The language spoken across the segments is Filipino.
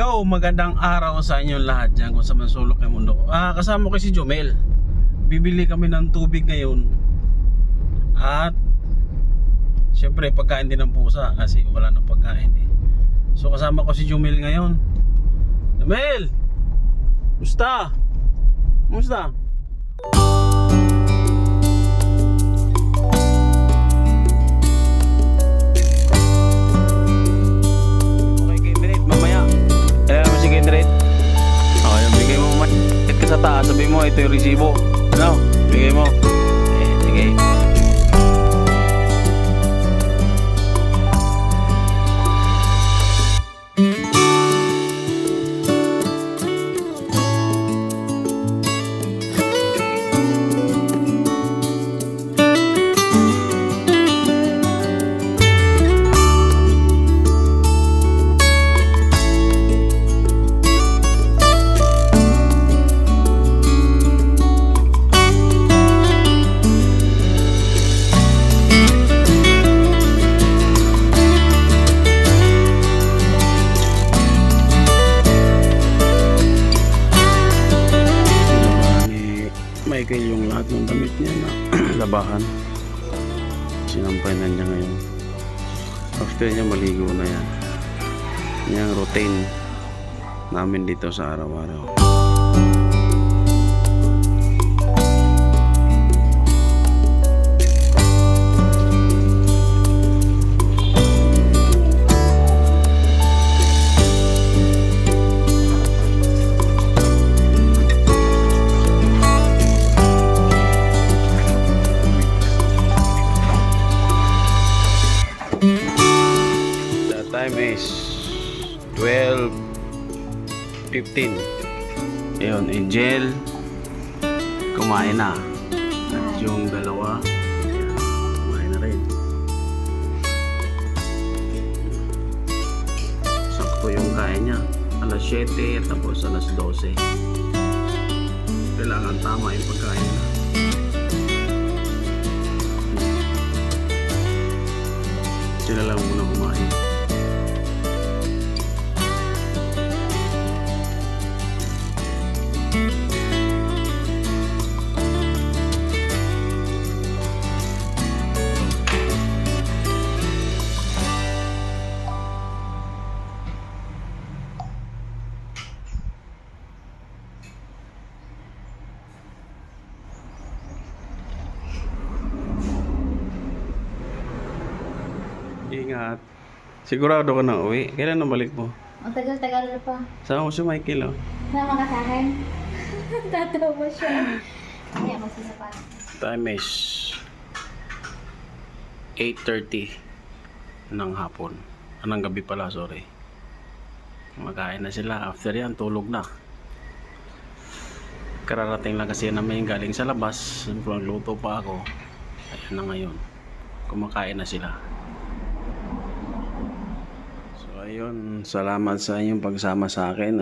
Yo, magandang araw sa inyong lahat dyan kung sa mansulok ng mundo. Kasama ko si Jomel. Bibili kami ng tubig ngayon. At syempre pagkain din ng pusa kasi wala nang pagkain eh. So kasama ko si Jomel ngayon. Jomel! Musta? Musta? Sa taas, sabi mo ito yung resibo. Ano? Bigay mo. Sige. Michael yung lahat ng damit niya na labahan. Sinampay na niya ngayon. After niya maligo na yan. Yung routine namin dito sa araw-araw. Time is 12:15. Ayun, Angel kumain na. At yung dalawa kumain na rin. Sakto yung kain niya. Alas 7 tapos alas 12. Kailangan tama yung pagkain na. Sila lang muna kumain. Ingat. Sigurado ka na uwi. Kailan na balik mo? Ang tagal-tagal na pa. Sama mo si Michael, oh. Sama ka sa akin? Tatawa siya. Kaya masisapat. Time is 8:30 ng hapon. Anong gabi pala, sorry. Magkain na sila. After yan, tulog na. Kararating lang kasi namin galing sa labas. Luto pa ako. Ayan na ngayon. Kumakain na sila. Ayun, salamat sa inyong pagsama sa akin.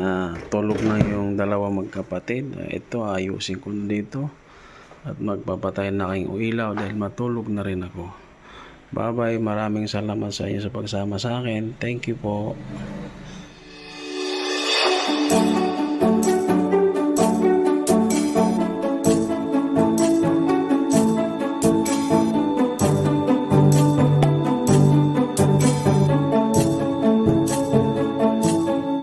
Tulog na yung dalawa magkapatid. Ito, ayusin ko dito. At magpapatay na kayong ilaw dahil matulog na rin ako. Bye bye, maraming salamat sa inyo sa pagsama sa akin. Thank you po.